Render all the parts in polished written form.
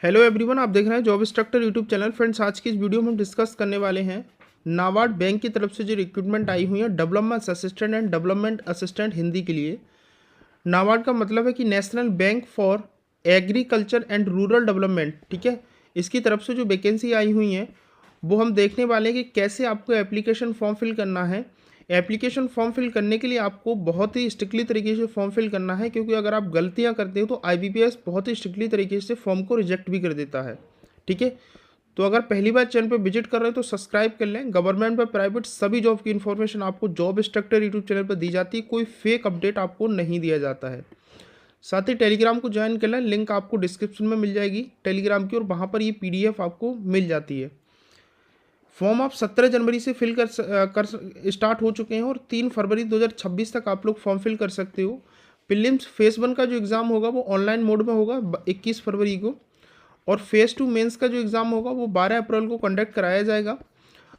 Hello everyone, आप देख रहे हैं job instructor YouTube channel. Friends, आज की इस वीडियो में हम डिस्कस करने वाले हैं नाबार्ड बैंक की तरफ से जो रिक्रूटमेंट आई हुई है development assistant and development assistant Hindi के लिए। नाबार्ड का मतलब है कि national bank for agriculture and rural development. ठीक है, इसकी तरफ से जो वैकेंसी आई हुई हैं वो हम देखने वाले हैं कि कैसे आपको एप्लीकेशन फॉर्म फिल करना है। एप्लीकेशन फॉर्म फिल करने के लिए आपको बहुत ही स्ट्रिक्टली तरीके से फॉर्म फिल करना है, क्योंकि अगर आप गलतियां करते हो तो आईबीपीएस बहुत ही स्ट्रिक्टली तरीके से फॉर्म को रिजेक्ट भी कर देता है। ठीक है, तो अगर पहली बार चैनल पर विजिट कर रहे हो तो सब्सक्राइब कर लें। गवर्नमेंट व प्राइवेट सभी जॉब की इन्फॉर्मेशन आपको जॉब इंस्ट्रक्टर यूट्यूब चैनल पर दी जाती है, कोई फेक अपडेट आपको नहीं दिया जाता है। साथ ही टेलीग्राम को ज्वाइन कर लें, लिंक आपको डिस्क्रिप्शन में मिल जाएगी टेलीग्राम की, और वहाँ पर ये पीडीएफ आपको मिल जाती है। फॉर्म आप 17 जनवरी से फिल कर स्टार्ट हो चुके हैं और 3 फरवरी 2026 तक आप लोग फॉर्म फिल कर सकते हो। प्रीलिम्स फेज़ 1 का जो एग्ज़ाम होगा वो ऑनलाइन मोड में होगा 21 फरवरी को, और फेज़ 2 मेंस का जो एग्ज़ाम होगा वो 12 अप्रैल को कंडक्ट कराया जाएगा।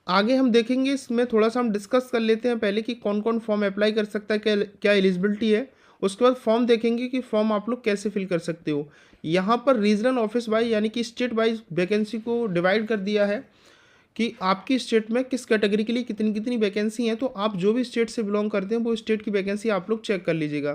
आगे हम देखेंगे, इसमें थोड़ा सा हम डिस्कस कर लेते हैं पहले कि कौन कौन फॉर्म अप्लाई कर सकता है, क्या क्या एलिजिबिलिटी है। उसके बाद फॉर्म देखेंगे कि फॉर्म आप लोग कैसे फिल कर सकते हो। यहाँ पर रीजनल ऑफिस वाइज यानी कि स्टेट वाइज वैकेंसी को डिवाइड कर दिया है कि आपकी स्टेट में किस कैटेगरी के लिए कितनी कितनी वैकेंसी हैं। तो आप जो भी स्टेट से बिलोंग करते हैं वो स्टेट की वैकेंसी आप लोग चेक कर लीजिएगा।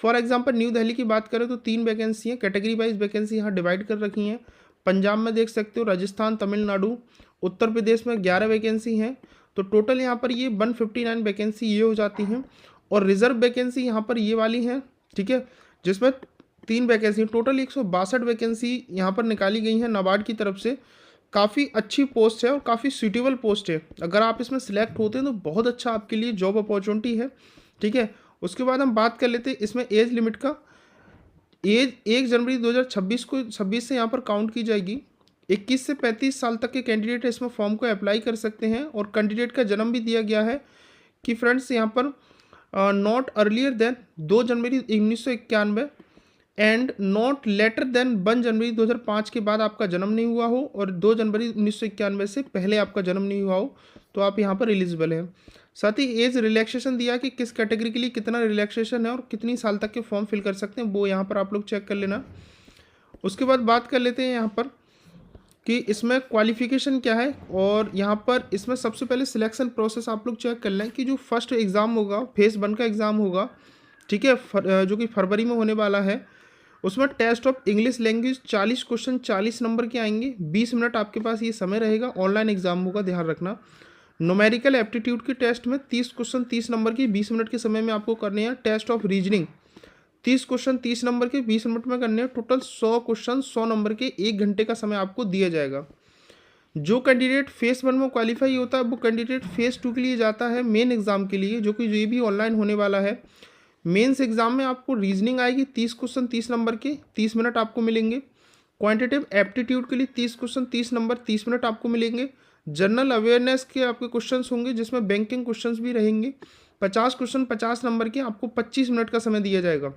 फॉर एग्जांपल न्यू दिल्ली की बात करें तो 3 वैकेंसी हैं, कैटेगरी वाइज वैकेंसी यहाँ डिवाइड कर रखी हैं। पंजाब में देख सकते हो, राजस्थान, तमिलनाडु, उत्तर प्रदेश में 11 वैकेंसी हैं। तो टोटल यहाँ पर ये 159 वैकेंसी ये हो जाती हैं, और रिजर्व वैकेंसी यहाँ पर ये वाली हैं। ठीक है, जिसमें 3 वैकेंसी, टोटल 162 वैकेंसी यहाँ पर निकाली गई हैं नाबार्ड की तरफ से। काफ़ी अच्छी पोस्ट है और काफ़ी सूटेबल पोस्ट है। अगर आप इसमें सिलेक्ट होते हैं तो बहुत अच्छा आपके लिए जॉब अपॉर्चुनिटी है। ठीक है, उसके बाद हम बात कर लेते हैं इसमें एज लिमिट का। एज 1 जनवरी 2026 से यहाँ पर काउंट की जाएगी। 21 से 35 साल तक के कैंडिडेट इसमें फॉर्म को अप्लाई कर सकते हैं, और कैंडिडेट का जन्म भी दिया गया है कि फ्रेंड्स यहाँ पर not earlier than 2 January 1991 and not later than 1 January 2005 के बाद आपका जन्म नहीं हुआ हो, और 2 जनवरी 1991 से पहले आपका जन्म नहीं हुआ हो, तो आप यहाँ पर एलिजिबल हैं। साथ ही एज रिलैक्सेशन दिया कि किस कैटेगरी के लिए कितना रिलैक्सेशन है और कितनी साल तक के फॉर्म फिल कर सकते हैं, वो यहाँ पर आप लोग चेक कर लेना। उसके बाद बात कर लेते हैं यहाँ पर कि इसमें क्वालिफिकेशन क्या है, और यहाँ पर इसमें सबसे पहले सिलेक्शन प्रोसेस आप लोग चेक कर लें कि जो फर्स्ट एग्ज़ाम होगा फेज़ 1 का एग्ज़ाम होगा। ठीक है, जो कि फरवरी में होने वाला है। उसमें test of English language 40 question 40 number के आएंगे, 20 मिनट आपके पास ये समय रहेगा। ऑनलाइन एग्जाम होगा, ध्यान रखना। न्यूमेरिकल एप्टीट्यूड के टेस्ट में 30 क्वेश्चन 30 नंबर की 20 मिनट के समय में आपको करने हैं। Test of reasoning 30 question 30 number के 20 मिनट में करने हैं। टोटल 100 क्वेश्चन 100 नंबर के 1 घंटे का समय आपको दिया जाएगा। जो कैंडिडेट फेज़ 1 में क्वालिफाई होता है वो कैंडिडेट फेज़ 2 के लिए जाता है मेन एग्जाम के लिए, जो कि ये भी ऑनलाइन होने वाला है। मेंस एग्जाम में आपको रीजनिंग आएगी 30 क्वेश्चन 30 नंबर के 30 मिनट आपको मिलेंगे। क्वांटिटेटिव एप्टीट्यूड के लिए 30 क्वेश्चन 30 नंबर 30 मिनट आपको मिलेंगे। जनरल अवेयरनेस के आपके क्वेश्चंस होंगे, जिसमें बैंकिंग क्वेश्चंस भी रहेंगे। 50 क्वेश्चन 50 नंबर के आपको 25 मिनट का समय दिया जाएगा।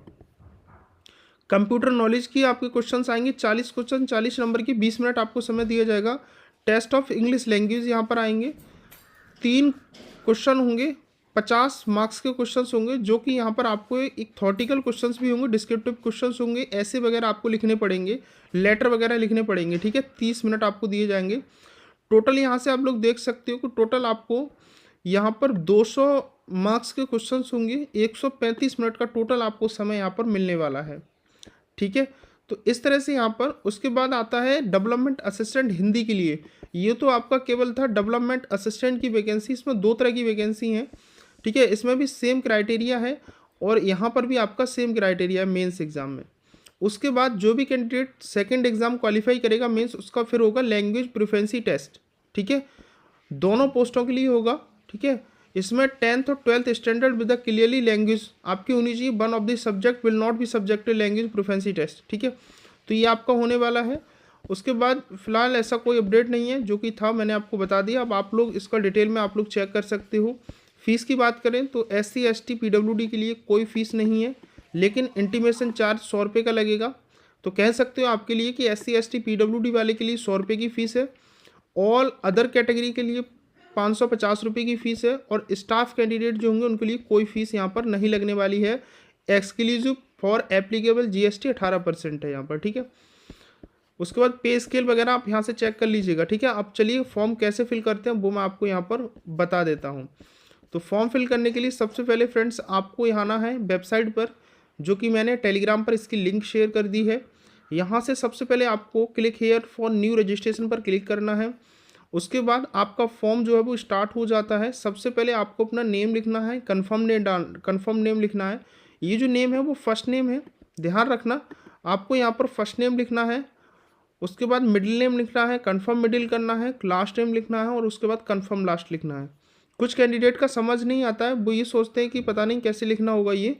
कंप्यूटर नॉलेज की आपके क्वेश्चंस आएंगे 40 क्वेश्चन 40 नंबर की 20 मिनट आपको समय दिया जाएगा। टेस्ट ऑफ इंग्लिश लैंग्वेज यहाँ पर आएंगे, 3 क्वेश्चन होंगे, 50 मार्क्स के क्वेश्चंस होंगे, जो कि यहाँ पर आपको एक थॉटिकल क्वेश्चंस भी होंगे, डिस्क्रिप्टिव क्वेश्चंस होंगे, ऐसे वगैरह आपको लिखने पड़ेंगे, लेटर वगैरह लिखने पड़ेंगे। ठीक है, 30 मिनट आपको दिए जाएंगे। टोटल यहाँ से आप लोग देख सकते हो कि टोटल आपको यहाँ पर 200 मार्क्स के क्वेश्चंस होंगे, 135 मिनट का टोटल आपको समय यहाँ पर मिलने वाला है। ठीक है, तो इस तरह से यहाँ पर उसके बाद आता है डेवलपमेंट असिस्टेंट हिंदी के लिए। ये तो आपका केवल था डेवलपमेंट असिस्टेंट की वैकेंसी। इसमें 2 तरह की वैकेंसी हैं। ठीक है, इसमें भी सेम क्राइटेरिया है, और यहाँ पर भी आपका सेम क्राइटेरिया है मेंस एग्जाम में। उसके बाद जो भी कैंडिडेट सेकंड एग्जाम क्वालिफाई करेगा मेंस, उसका फिर होगा लैंग्वेज प्रोफिशिएंसी टेस्ट। ठीक है, दोनों पोस्टों के लिए होगा। ठीक है, इसमें 10th और 12th standard with the clearly language आपकी होनी चाहिए। One of the subject will not be subject to language proficiency test. ठीक है, तो ये आपका होने वाला है। उसके बाद फिलहाल ऐसा कोई अपडेट नहीं है, जो कि था मैंने आपको बता दिया। अब आप लोग इसका डिटेल में आप लोग चेक कर सकते हो। फ़ीस की बात करें तो SC ST PWD के लिए कोई फ़ीस नहीं है, लेकिन इंटीमेशन चार्ज 100 रुपये का लगेगा। तो कह सकते हो आपके लिए कि SC ST PWD वाले के लिए 100 रुपये की फ़ीस है। ऑल अदर कैटेगरी के लिए 550 रुपये की फ़ीस है, और स्टाफ कैंडिडेट जो होंगे उनके लिए कोई फ़ीस यहाँ पर नहीं लगने वाली है। एक्सक्लूसिव फॉर एप्लीकेबल GST 18% है यहाँ पर। ठीक है, उसके बाद पे स्केल वगैरह आप यहाँ से चेक कर लीजिएगा, ठीक है। अब चलिए फॉर्म कैसे फिल करते हैं वो मैं आपको यहाँ पर बता देता हूँ। तो फॉर्म फिल करने के लिए सबसे पहले फ्रेंड्स आपको यहाँ आना है वेबसाइट पर, जो कि मैंने टेलीग्राम पर इसकी लिंक शेयर कर दी है। यहाँ से सबसे पहले आपको click here for new registration पर क्लिक करना है। उसके बाद आपका फॉर्म जो है वो स्टार्ट हो जाता है। सबसे पहले आपको अपना नेम लिखना है, कन्फर्म नेम लिखना है। ये जो नेम है वो फर्स्ट नेम है, ध्यान रखना। आपको यहाँ पर फर्स्ट नेम लिखना है, उसके बाद मिडिल नेम लिखना है, कन्फर्म मिडिल करना है, लास्ट नेम लिखना है और उसके बाद कन्फर्म लास्ट लिखना है। कुछ कैंडिडेट का समझ नहीं आता है, वो ये सोचते हैं कि पता नहीं कैसे लिखना होगा ये।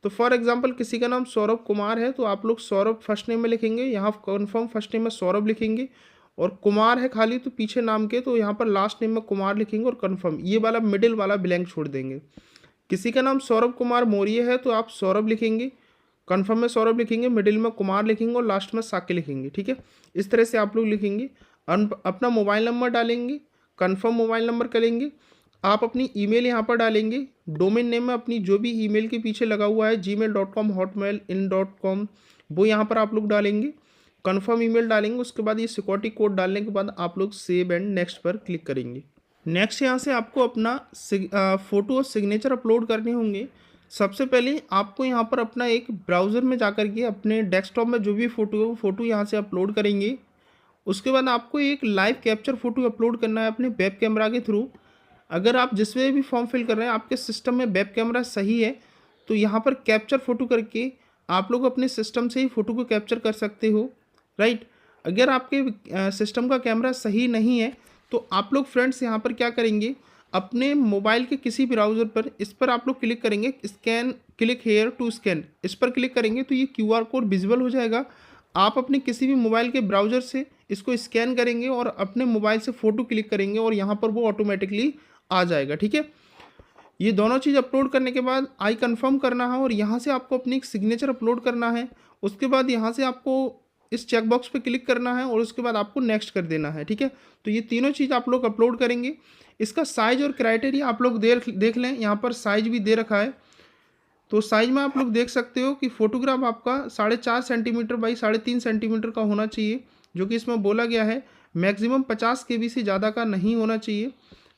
तो फॉर एग्जांपल किसी का नाम सौरभ कुमार है तो आप लोग सौरभ फर्स्ट नेम में लिखेंगे, यहाँ कन्फर्म फर्स्ट नेम में सौरभ लिखेंगे, और कुमार है खाली तो पीछे नाम के, तो यहाँ पर लास्ट नेम में कुमार लिखेंगे और कन्फर्म ये वाला मिडिल वाला ब्लैंक छोड़ देंगे। किसी का नाम सौरभ कुमार मौर्य है तो आप सौरभ लिखेंगे, कन्फर्म में सौरभ लिखेंगे, मिडिल में कुमार लिखेंगे और लास्ट में साके लिखेंगे, ठीक है। इस तरह से आप लोग लिखेंगे। अपना मोबाइल नंबर डालेंगे, कन्फर्म मोबाइल नंबर करेंगे। आप अपनी ईमेल यहाँ पर डालेंगे। डोमेन नेम में अपनी जो भी ईमेल के पीछे लगा हुआ है gmail.com, hotmail, in.com, वो यहाँ पर आप लोग डालेंगे। कन्फर्म ईमेल डालेंगे। उसके बाद ये सिक्योरिटी कोड डालने के बाद आप लोग सेव एंड नेक्स्ट पर क्लिक करेंगे। नेक्स्ट यहाँ से आपको अपना फ़ोटो और सिग्नेचर अपलोड करने होंगे। सबसे पहले आपको यहाँ पर अपना एक ब्राउज़र में जाकर के अपने डेस्कटॉप में जो भी फ़ोटो है वो फ़ोटो यहाँ से अपलोड करेंगे। उसके बाद आपको एक लाइव कैप्चर फ़ोटो अपलोड करना है अपने वेब कैमरा के थ्रू। अगर आप जिसमें भी फॉर्म फिल कर रहे हैं आपके सिस्टम में वेब कैमरा सही है तो यहाँ पर कैप्चर फ़ोटो करके आप लोग अपने सिस्टम से ही फ़ोटो को कैप्चर कर सकते हो, राइट। अगर आपके सिस्टम का कैमरा सही नहीं है तो आप लोग फ्रेंड्स यहाँ पर क्या करेंगे, अपने मोबाइल के किसी ब्राउज़र पर इस पर आप लोग क्लिक करेंगे, scan click here to scan, इस पर क्लिक करेंगे तो ये QR कोड विजिबल हो जाएगा। आप अपने किसी भी मोबाइल के ब्राउज़र से इसको स्कैन करेंगे और अपने मोबाइल से फ़ोटो क्लिक करेंगे और यहाँ पर वो ऑटोमेटिकली आ जाएगा, ठीक है। ये दोनों चीज़ अपलोड करने के बाद आई कन्फर्म करना है और यहाँ से आपको अपनी एक सिग्नेचर अपलोड करना है। उसके बाद यहाँ से आपको इस चेकबॉक्स पे क्लिक करना है और उसके बाद आपको नेक्स्ट कर देना है, ठीक है। तो ये तीनों चीज़ आप लोग अपलोड करेंगे। इसका साइज और क्राइटेरिया आप लोग देख लें, यहाँ पर साइज भी दे रखा है। तो साइज में आप लोग देख सकते हो कि फ़ोटोग्राफ आपका 4.5 सेंटीमीटर बाई 3.5 सेंटीमीटर का होना चाहिए, जो कि इसमें बोला गया है। मैक्सिमम 50 KB से ज़्यादा का नहीं होना चाहिए।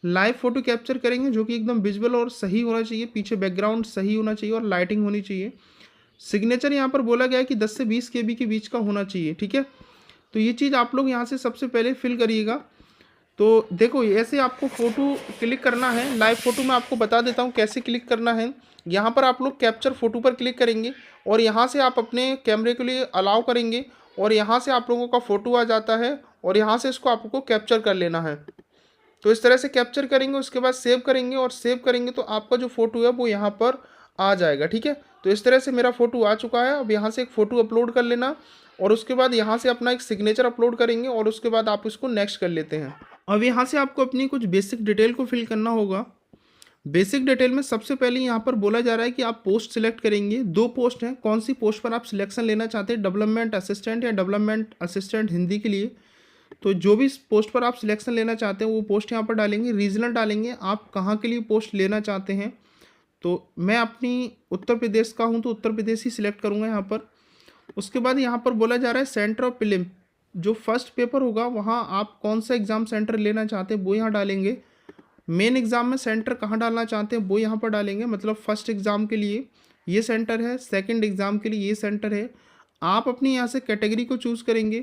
लाइव फ़ोटो कैप्चर करेंगे जो कि एकदम विजुअल और सही होना चाहिए, पीछे बैकग्राउंड सही होना चाहिए और लाइटिंग होनी चाहिए। सिग्नेचर यहाँ पर बोला गया है कि 10 से 20 KB के बीच का होना चाहिए, ठीक है। तो ये चीज़ आप लोग यहाँ से सबसे पहले फिल करिएगा। तो देखो ऐसे आपको फ़ोटो क्लिक करना है। लाइव फ़ोटो में आपको बता देता हूँ कैसे क्लिक करना है। यहाँ पर आप लोग कैप्चर फ़ोटो पर क्लिक करेंगे और यहाँ से आप अपने कैमरे के लिए अलाउ करेंगे और यहाँ से आप लोगों का फ़ोटो आ जाता है और यहाँ से इसको आपको कैप्चर कर लेना है। तो इस तरह से कैप्चर करेंगे, उसके बाद सेव करेंगे और सेव करेंगे तो आपका जो फ़ोटो है वो यहाँ पर आ जाएगा, ठीक है। तो इस तरह से मेरा फ़ोटो आ चुका है। अब यहाँ से एक फ़ोटो अपलोड कर लेना और उसके बाद यहाँ से अपना एक सिग्नेचर अपलोड करेंगे और उसके बाद आप इसको नेक्स्ट कर लेते हैं। अब यहाँ से आपको अपनी कुछ बेसिक डिटेल को फिल करना होगा। बेसिक डिटेल में सबसे पहले यहाँ पर बोला जा रहा है कि आप पोस्ट सिलेक्ट करेंगे। 2 पोस्ट हैं, कौन सी पोस्ट पर आप सिलेक्शन लेना चाहते हैं, डेवलपमेंट असिस्टेंट या डेवलपमेंट असिस्टेंट हिंदी के लिए। तो जो भी पोस्ट पर आप सिलेक्शन लेना चाहते हैं वो पोस्ट यहाँ पर डालेंगे। रीजनल डालेंगे, आप कहाँ के लिए पोस्ट लेना चाहते हैं। तो मैं अपनी उत्तर प्रदेश का हूँ तो उत्तर प्रदेश ही सिलेक्ट करूँगा यहाँ पर। उसके बाद यहाँ पर बोला जा रहा है सेंटर ऑफ प्रीलिम, जो फर्स्ट पेपर होगा वहाँ आप कौन सा एग्ज़ाम सेंटर लेना चाहते हैं वो यहाँ डालेंगे। मेन एग्ज़ाम में सेंटर कहाँ डालना चाहते हैं वो यहाँ पर डालेंगे। मतलब फर्स्ट एग्ज़ाम के लिए ये सेंटर है, सेकंड एग्ज़ाम के लिए ये सेंटर है। आप अपनी यहाँ से कैटेगरी को चूज़ करेंगे।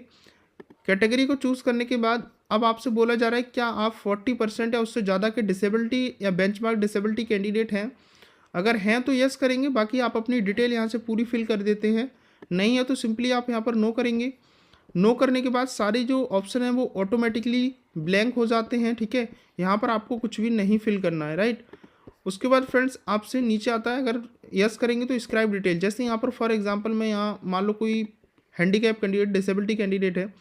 कैटेगरी को चूज़ करने के बाद अब आपसे बोला जा रहा है क्या आप 40% या उससे ज़्यादा के डिसेबिलिटी या बेंचमार्क डिसेबिलिटी कैंडिडेट हैं। अगर हैं तो यस करेंगे, बाकी आप अपनी डिटेल यहाँ से पूरी फिल कर देते हैं। नहीं है तो सिंपली आप यहाँ पर नो करेंगे। नो करने के बाद सारे जो ऑप्शन हैं वो ऑटोमेटिकली ब्लैंक हो जाते हैं, ठीक है। यहाँ पर आपको कुछ भी नहीं फिल करना है, राइट। उसके बाद फ्रेंड्स आपसे नीचे आता है, अगर यस करेंगे तो स्क्राइब डिटेल। जैसे यहाँ पर फॉर एग्जांपल मैं यहाँ मान लो कोई हैंडीकैप कैंडिडेट डिसेबिलिटी कैंडिडेट है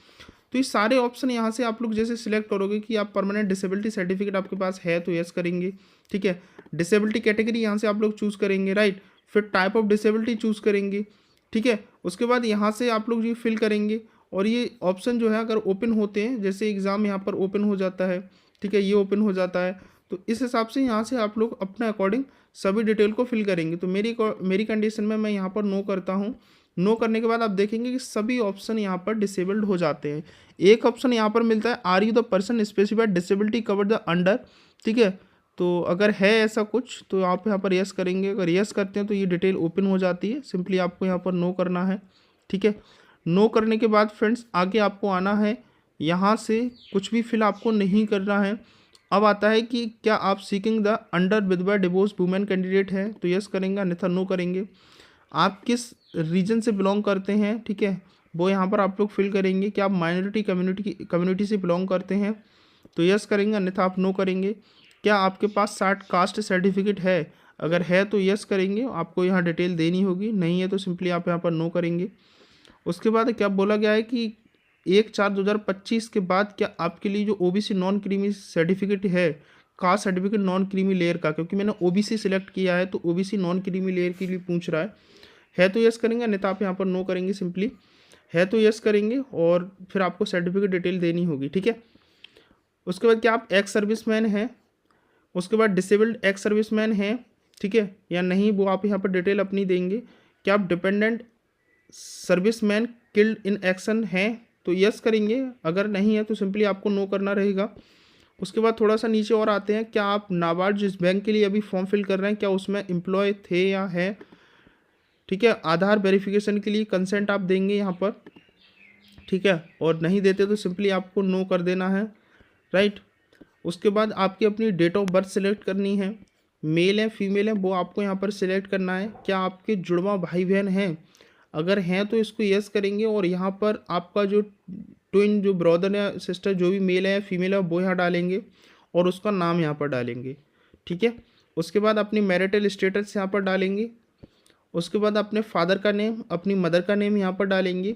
तो ये सारे ऑप्शन यहाँ से आप लोग जैसे सिलेक्ट करोगे कि आप परमानेंट डिसेबिलिटी सर्टिफिकेट आपके पास है तो यस करेंगे, ठीक है। डिसेबिलिटी कैटेगरी यहाँ से आप लोग चूज़ करेंगे, राइट। फिर टाइप ऑफ डिसेबिलिटी चूज़ करेंगे, ठीक है। उसके बाद यहाँ से आप लोग ये फिल करेंगे और ये ऑप्शन जो है अगर ओपन होते हैं, जैसे एग्ज़ाम यहाँ पर ओपन हो जाता है, ठीक है, ये ओपन हो जाता है, तो इस हिसाब से यहाँ से आप लोग अपने अकॉर्डिंग सभी डिटेल को फिल करेंगे। तो मेरी कंडीशन में मैं यहाँ पर नो करता हूँ नो करने के बाद आप देखेंगे कि सभी ऑप्शन यहाँ पर डिसेबल्ड हो जाते हैं। एक ऑप्शन यहाँ पर मिलता है, are you the person specified disability cover the under, ठीक है। तो अगर है ऐसा कुछ तो आप यहाँ पर यस करेंगे, अगर यस करते हैं तो ये डिटेल ओपन हो जाती है, सिंपली आपको यहाँ पर नो करना है, ठीक है। नो करने के बाद फ्रेंड्स आगे आपको आना है, यहाँ से कुछ भी फिल आपको नहीं करना है। अब आता है कि क्या आप सीकिंग द अंडर विधवा डिवोर्स वुमेन कैंडिडेट हैं, तो यस करेंगे अन्यथा नो करेंगे। आप किस रीजन से बिलोंग करते हैं, ठीक है, वो यहाँ पर आप लोग फिल करेंगे। क्या आप माइनॉरिटी कम्युनिटी से बिलोंग करते हैं, तो यस करेंगे अन्यथा आप नो करेंगे। क्या आपके पास कास्ट सर्टिफिकेट है, अगर है तो यस करेंगे, आपको यहाँ डिटेल देनी होगी, नहीं है तो सिंपली आप यहाँ पर नो करेंगे। उसके बाद क्या बोला गया है कि 1/4/2025 के बाद क्या आपके लिए जो ओबीसी नॉन क्रीमी सर्टिफिकेट है, caste certificate non creamy layer का, क्योंकि मैंने ओबीसी सिलेक्ट किया है तो ओबीसी नॉन क्रीमी लेयर के लिए पूछ रहा है तो यस करेंगे, अन्यथा आप यहाँ पर नो करेंगे। सिंपली है तो यस करेंगे और फिर आपको सर्टिफिकेट डिटेल देनी होगी, ठीक है। उसके बाद क्या आप एक्स सर्विसमैन हैं, उसके बाद डिसेबल्ड एक्स सर्विसमैन हैं, ठीक है या नहीं, वो आप यहाँ पर डिटेल अपनी देंगे। क्या आप dependent serviceman killed in action हैं, तो यस करेंगे, अगर नहीं है तो सिंपली आपको नो करना रहेगा। उसके बाद थोड़ा सा नीचे और आते हैं, क्या आप नाबार्ड जिस बैंक के लिए अभी फॉर्म फिल कर रहे हैं क्या उसमें एम्प्लॉय थे या है, ठीक है। आधार वेरिफिकेशन के लिए कंसेंट आप देंगे यहाँ पर, ठीक है, और नहीं देते तो सिंपली आपको नो कर देना है, राइट। उसके बाद आपकी अपनी डेट ऑफ बर्थ सेलेक्ट करनी है, मेल है फीमेल है वो आपको यहाँ पर सिलेक्ट करना है। क्या आपके जुड़वा भाई बहन हैं, अगर हैं तो इसको यस करेंगे और यहाँ पर आपका जो ट्विन जो ब्रदर या सिस्टर जो भी मेल है या फीमेल है वो यहाँ डालेंगे और उसका नाम यहाँ पर डालेंगे, ठीक है। उसके बाद अपनी मैरिटल स्टेटस यहाँ पर डालेंगे। उसके बाद अपने फादर का नेम, अपनी मदर का नेम यहाँ पर डालेंगे।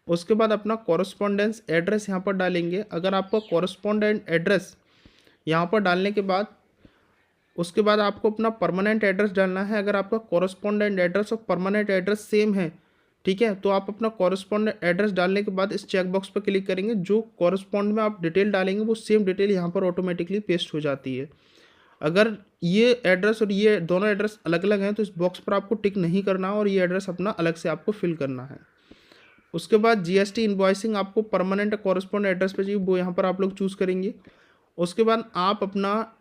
उसके बाद अपना कॉरस्पॉन्डेंस एड्रेस यहाँ पर डालेंगे। अगर आपका कॉरस्पॉन्डेंट एड्रेस यहाँ पर डालने के बाद उसके बाद आपको अपना परमानेंट एड्रेस डालना है। अगर आपका कॉरस्पॉन्डेंट एड्रेस और परमानेंट एड्रेस सेम है, ठीक है, तो आप अपना कॉरस्पॉन्डेंट एड्रेस डालने के बाद इस चेक बॉक्स पर क्लिक करेंगे, जो कॉरस्पॉन्ड में आप डिटेल डालेंगे वो सेम डिटेल यहाँ पर ऑटोमेटिकली पेस्ट हो जाती है। अगर ये एड्रेस और ये दोनों एड्रेस अलग अलग हैं तो इस बॉक्स पर आपको टिक नहीं करना और ये एड्रेस अपना अलग से आपको फिल करना है। उसके बाद जीएसटी इनवॉइसिंग आपको परमानेंट कॉरस्पॉन्डेंट एड्रेस पे चाहिए, वो यहाँ पर आप लोग चूज़ करेंगे। उसके बाद आप अपना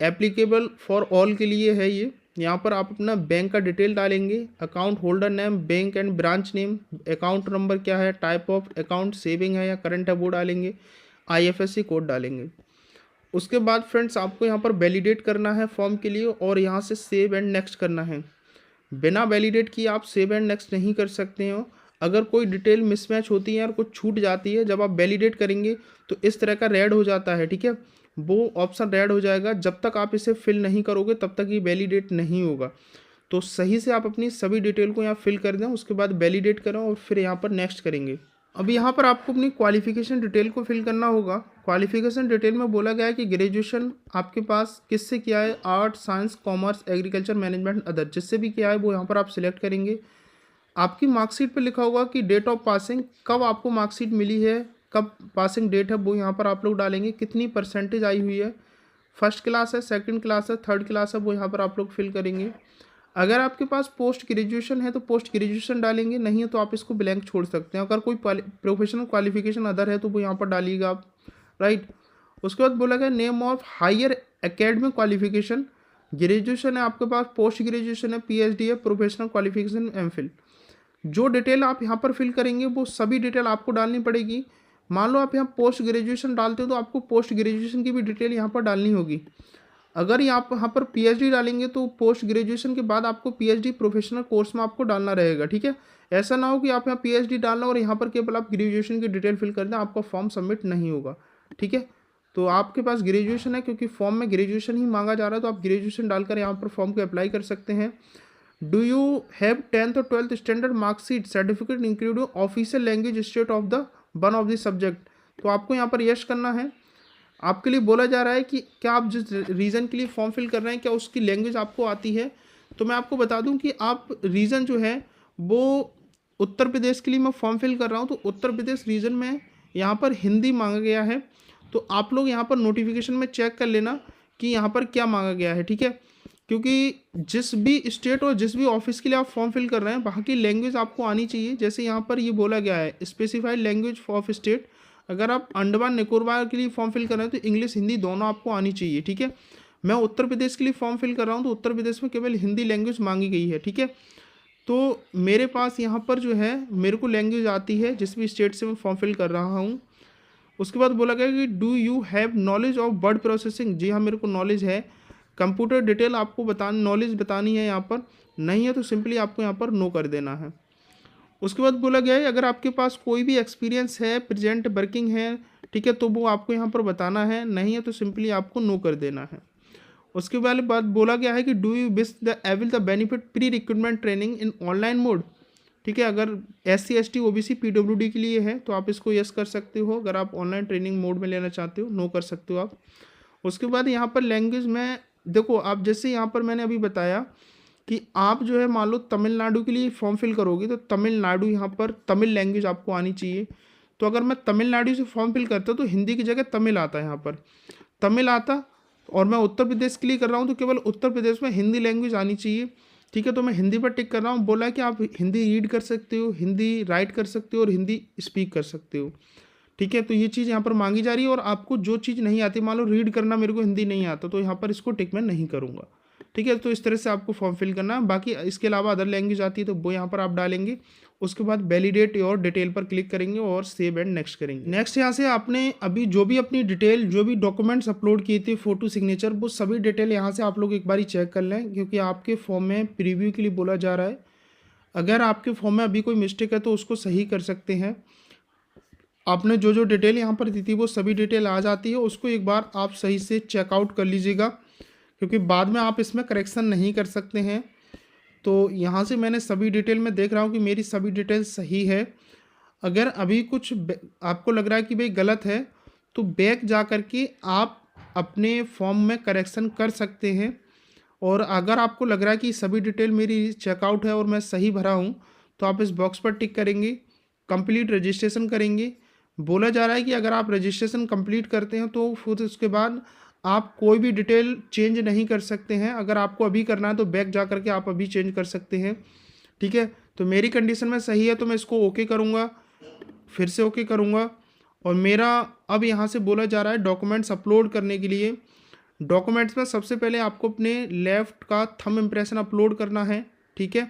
एप्लीकेबल फॉर ऑल के लिए है ये, यहाँ पर आप अपना बैंक का डिटेल डालेंगे, account holder name, bank and branch name, account number क्या है, टाइप ऑफ अकाउंट सेविंग है या करंट है वो डालेंगे, आईएफएससी कोड डालेंगे। उसके बाद फ्रेंड्स आपको यहाँ पर वैलिडेट करना है फॉर्म के लिए और यहाँ से सेव एंड नेक्स्ट करना है। बिना वैलिडेट किए आप सेव एंड नेक्स्ट नहीं कर सकते हो। अगर कोई डिटेल मिसमैच होती है और कुछ छूट जाती है, जब आप वैलिडेट करेंगे तो इस तरह का रेड हो जाता है, ठीक है, वो ऑप्शन रेड हो जाएगा। जब तक आप इसे फिल नहीं करोगे तब तक ये वैलिडेट नहीं होगा। तो सही से आप अपनी सभी डिटेल को यहाँ फिल कर दें, उसके बाद वैलिडेट करें और फिर यहाँ पर नेक्स्ट करेंगे। अब यहाँ पर आपको अपनी क्वालिफिकेशन डिटेल को फिल करना होगा। क्वालिफिकेशन डिटेल में बोला गया है कि ग्रेजुएशन आपके पास किससे किया है, art, science, commerce, agriculture, management, other, जिससे भी किया है वो यहाँ पर आप सिलेक्ट करेंगे। आपकी मार्कशीट पर लिखा होगा कि डेट ऑफ पासिंग, कब आपको मार्कशीट मिली है, कब पासिंग डेट है वो यहाँ पर आप लोग डालेंगे। कितनी परसेंटेज आई हुई है, फर्स्ट क्लास है, सेकंड क्लास है, थर्ड क्लास है, वो यहाँ पर आप लोग फिल करेंगे। अगर आपके पास पोस्ट ग्रेजुएशन है तो पोस्ट ग्रेजुएशन डालेंगे, नहीं है तो आप इसको ब्लैंक छोड़ सकते हैं। अगर कोई प्रोफेशनल क्वालिफिकेशन अदर है तो वो यहाँ पर डालिएगा आप, राइट। उसके बाद बोला गया name of higher academic qualification, graduation है आपके पास, पोस्ट ग्रेजुएशन है, पीएचडी है, प्रोफेशनल क्वालिफिकेशन एमफिल। जो डिटेल आप यहाँ पर फिल करेंगे वो सभी डिटेल आपको डालनी पड़ेगी। मान लो आप यहाँ पोस्ट ग्रेजुएशन डालते हो तो आपको पोस्ट ग्रेजुएशन की भी डिटेल यहाँ पर डालनी होगी। अगर आप यहाँ पर पीएचडी डालेंगे तो पोस्ट ग्रेजुएशन के बाद आपको पीएचडी प्रोफेशनल कोर्स में आपको डालना रहेगा, ठीक है। ऐसा ना हो कि आप यहाँ पीएचडी डालना और यहाँ पर केवल आप ग्रेजुएशन की डिटेल फिल कर दें, आपका फॉर्म सबमिट नहीं होगा, ठीक है। तो आपके पास ग्रेजुएशन है, क्योंकि फॉर्म में ग्रेजुएशन ही मांगा जा रहा है, तो आप ग्रेजुएशन डालकर यहाँ पर फॉर्म को अप्लाई कर सकते हैं। डू यू हैव 10th और 12th standard marksheet certificate including official language state of the one of the subject, तो आपको यहाँ पर यस करना है। आपके लिए बोला जा रहा है कि क्या आप जिस रीज़न के लिए फॉर्म फिल कर रहे हैं क्या उसकी लैंग्वेज आपको आती है। तो मैं आपको बता दूं कि आप रीज़न जो है वो उत्तर प्रदेश के लिए मैं फॉर्म फिल कर रहा हूं, तो उत्तर प्रदेश रीजन में यहाँ पर हिंदी मांगा गया है। तो आप लोग यहाँ पर नोटिफिकेशन में चेक कर लेना कि यहाँ पर क्या मांगा गया है, ठीक है। क्योंकि जिस भी स्टेट और जिस भी ऑफिस के लिए आप फॉर्म फिल कर रहे हैं वहाँ की लैंग्वेज आपको आनी चाहिए। जैसे यहाँ पर ये बोला गया है स्पेसिफाइड लैंग्वेज ऑफ स्टेट, अगर आप अंडमान निकोबार के लिए फॉर्म फिल कर रहे हैं तो इंग्लिश हिंदी दोनों आपको आनी चाहिए, ठीक है। मैं उत्तर प्रदेश के लिए फॉर्म फिल कर रहा हूँ तो उत्तर प्रदेश में केवल हिंदी लैंग्वेज मांगी गई है, ठीक है। तो मेरे पास यहाँ पर जो है मेरे को लैंग्वेज आती है जिस भी स्टेट से मैं फॉर्म फिल कर रहा हूँ। उसके बाद बोला गया कि do you have knowledge of word processing, जी हाँ मेरे को नॉलेज है। कंप्यूटर डिटेल आपको नॉलेज बतानी है, यहाँ पर नहीं है तो सिंपली आपको यहाँ पर नो कर देना है। उसके बाद बोला गया है अगर आपके पास कोई भी एक्सपीरियंस है, प्रेजेंट वर्किंग है, ठीक है, तो वो आपको यहाँ पर बताना है, नहीं है तो सिंपली आपको नो कर देना है। उसके बाद बोला गया है कि do you wish the avail the benefit pre recruitment training in online mode, ठीक है। अगर SC ST OBC PWD के लिए है तो आप इसको यस कर सकते हो, अगर आप ऑनलाइन ट्रेनिंग मोड में लेना चाहते हो नो कर सकते हो आप। उसके बाद यहाँ पर लैंग्वेज में देखो, आप जैसे यहाँ पर मैंने अभी बताया कि आप जो है मान लो तमिलनाडु के लिए फॉर्म फिल करोगे तो तमिलनाडु यहाँ पर तमिल लैंग्वेज आपको आनी चाहिए। तो अगर मैं तमिलनाडु से फॉर्म फिल करता तो हिंदी की जगह तमिल आता है, यहाँ पर तमिल आता। और मैं उत्तर प्रदेश के लिए कर रहा हूँ तो केवल उत्तर प्रदेश में हिंदी लैंग्वेज आनी चाहिए, ठीक है। तो मैं हिंदी पर टिक कर रहा हूँ। बोला है कि आप हिंदी रीड कर सकते हो, हिंदी राइट कर सकते हो और हिंदी स्पीक कर सकते हो, ठीक है। तो ये चीज़ यहाँ पर मांगी जा रही है। और आपको जो चीज़ नहीं आती, मान लो रीड करना मेरे को हिंदी नहीं आता, तो यहाँ पर इसको टिक मैं नहीं करूँगा, ठीक है। तो इस तरह से आपको फॉर्म फिल करना है। बाकी इसके अलावा अदर लैंग्वेज आती है तो वो यहाँ पर आप डालेंगे। उसके बाद वैलिडेट योर डिटेल पर क्लिक करेंगे और सेव एंड नेक्स्ट करेंगे। नेक्स्ट यहाँ से आपने अभी जो भी अपनी डिटेल, जो भी डॉक्यूमेंट्स अपलोड किए थे, फोटो, सिग्नेचर, वो सभी डिटेल यहाँ से आप लोग एक बार चेक कर लें, क्योंकि आपके फॉर्म में प्रीव्यू के लिए बोला जा रहा है। अगर आपके फॉर्म में अभी कोई मिस्टेक है तो उसको सही कर सकते हैं। आपने जो जो डिटेल यहाँ पर दी थी वो सभी डिटेल आ जाती है, उसको एक बार आप सही से चेकआउट कर लीजिएगा, क्योंकि बाद में आप इसमें करेक्शन नहीं कर सकते हैं। तो यहाँ से मैंने सभी डिटेल में देख रहा हूँ कि मेरी सभी डिटेल सही है। अगर अभी कुछ आपको लग रहा है कि भाई गलत है तो बैक जा कर के आप अपने फॉर्म में करेक्शन कर सकते हैं। और अगर आपको लग रहा है कि सभी डिटेल मेरी चेकआउट है और मैं सही भरा हूँ तो आप इस बॉक्स पर टिक करेंगे, कंप्लीट रजिस्ट्रेशन करेंगे। बोला जा रहा है कि अगर आप रजिस्ट्रेशन कंप्लीट करते हैं तो फिर उसके बाद आप कोई भी डिटेल चेंज नहीं कर सकते हैं। अगर आपको अभी करना है तो बैक जा करके आप अभी चेंज कर सकते हैं, ठीक है। तो मेरी कंडीशन में सही है तो मैं इसको ओके करूँगा, फिर से ओके करूँगा। और मेरा अब यहाँ से बोला जा रहा है डॉक्यूमेंट्स अपलोड करने के लिए। डॉक्यूमेंट्स में सबसे पहले आपको अपने लेफ़्ट का थंब इम्प्रेशन अपलोड करना है, ठीक है।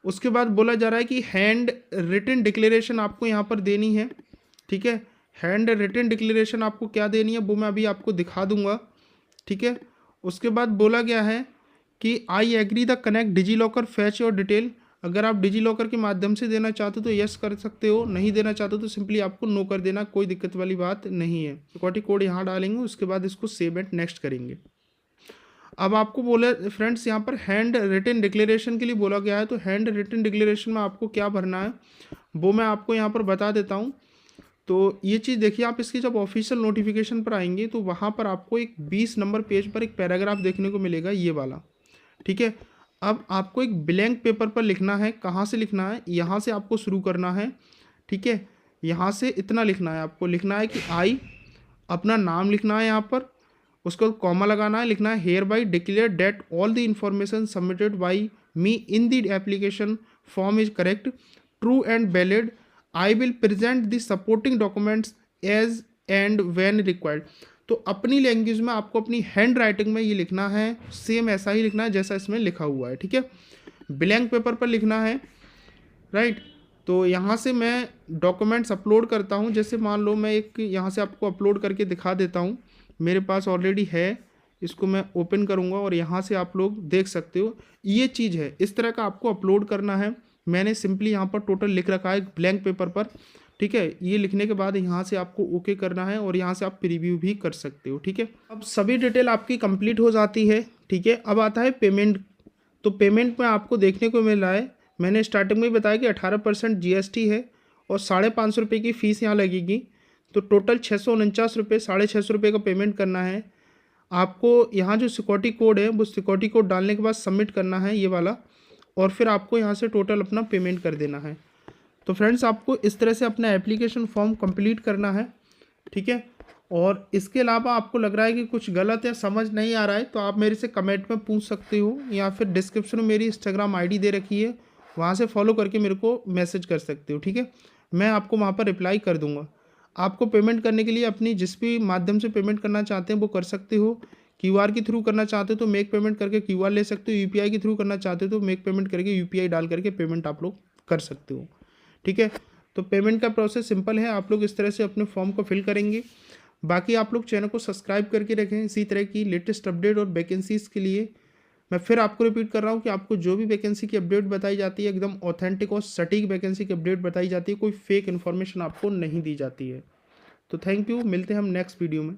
उसके बाद बोला जा रहा है कि हैंड रिटन डिक्लेरेशन आपको यहाँ पर देनी है, ठीक है। हैंड रिटन डिक्लेरेशन आपको क्या देनी है वो मैं अभी आपको दिखा दूंगा, ठीक है। उसके बाद बोला गया है कि I agree the connect DigiLocker fetch your detail. अगर आप डिजी लॉकर के माध्यम से देना चाहते हो तो यस कर सकते हो, नहीं देना चाहते हो तो सिंपली आपको नो कर देना, कोई दिक्कत वाली बात नहीं है। सिक्योरिटी कोड यहाँ डालेंगे, उसके बाद इसको सेव एंड नेक्स्ट करेंगे। अब आपको बोले फ्रेंड्स यहाँ पर हैंड रिटन डिक्लेरेशन के लिए बोला गया है, तो हैंड रिटन डिक्लेरेशन में आपको क्या भरना है वो मैं आपको यहाँ पर बता देता हूँ। तो ये चीज़ देखिए, आप इसकी जब ऑफिशियल नोटिफिकेशन पर आएंगे तो वहाँ पर आपको एक 20 नंबर पेज पर एक पैराग्राफ देखने को मिलेगा, ये वाला, ठीक है। अब आपको एक ब्लैंक पेपर पर लिखना है। कहाँ से लिखना है, यहाँ से आपको शुरू करना है, ठीक है। यहाँ से इतना लिखना है, आपको लिखना है कि आई, अपना नाम लिखना है यहाँ पर, उसके बाद कॉमा लगाना है, लिखना है hereby declare that all the information submitted by me in the application form is correct, true and valid. I will present the supporting documents as and when required. तो अपनी लैंग्वेज में आपको अपनी hand writing में ये लिखना है, same ऐसा ही लिखना है जैसा इसमें लिखा हुआ है, ठीक है। ब्लैंक पेपर पर लिखना है, राइट। तो यहाँ से मैं डॉक्यूमेंट्स अपलोड करता हूँ। जैसे मान लो मैं एक यहाँ से आपको अपलोड करके दिखा देता हूँ, मेरे पास ऑलरेडी है, इसको मैं ओपन करूँगा और यहाँ से आप लोग देख सकते हो ये चीज़ है। इस तरह का आपको अपलोड करना है। मैंने सिंपली यहाँ पर टोटल लिख रखा है ब्लैंक पेपर पर, ठीक है। ये लिखने के बाद यहाँ से आपको ओके करना है और यहाँ से आप प्रीव्यू भी कर सकते हो, ठीक है। अब सभी डिटेल आपकी कंप्लीट हो जाती है, ठीक है। अब आता है पेमेंट। तो पेमेंट में आपको देखने को मिल रहा है, मैंने स्टार्टिंग में ही बताया कि 18% GST है और 550 रुपये की फ़ीस यहाँ लगेगी। तो टोटल 649 रुपये, 650 रुपये का पेमेंट करना है आपको। यहाँ जो सिक्योरिटी कोड है वो सिक्योरिटी कोड डालने के बाद सबमिट करना है, ये वाला, और फिर आपको यहाँ से टोटल अपना पेमेंट कर देना है। तो फ्रेंड्स, आपको इस तरह से अपना एप्लीकेशन फॉर्म कंप्लीट करना है, ठीक है। और इसके अलावा आपको लग रहा है कि कुछ गलत या समझ नहीं आ रहा है तो आप मेरे से कमेंट में पूछ सकते हो, या फिर डिस्क्रिप्शन में मेरी इंस्टाग्राम आईडी दे रखी है, वहाँ से फॉलो करके मेरे को मैसेज कर सकते हो, ठीक है। मैं आपको वहाँ पर रिप्लाई कर दूँगा। आपको पेमेंट करने के लिए अपनी जिस भी माध्यम से पेमेंट करना चाहते हैं वो कर सकते हो। क्यूआर के थ्रू करना चाहते हो तो मेक पेमेंट करके क्यूआर ले सकते हो, यूपीआई के थ्रू करना चाहते हो तो मेक पेमेंट करके यूपीआई डाल करके पेमेंट आप लोग कर सकते हो, ठीक है। तो पेमेंट का प्रोसेस सिंपल है, आप लोग इस तरह से अपने फॉर्म को फिल करेंगे। बाकी आप लोग चैनल को सब्सक्राइब करके रखें इसी तरह की लेटेस्ट अपडेट और वैकेंसीज़ के लिए। मैं फिर आपको रिपीट कर रहा हूँ कि आपको जो भी वैकेंसी की अपडेट बताई जाती है एकदम ऑथेंटिक और सटीक वैकेंसी की अपडेट बताई जाती है, कोई फेक इन्फॉर्मेशन आपको नहीं दी जाती है। तो थैंक यू, मिलते हैं हम नेक्स्ट वीडियो में।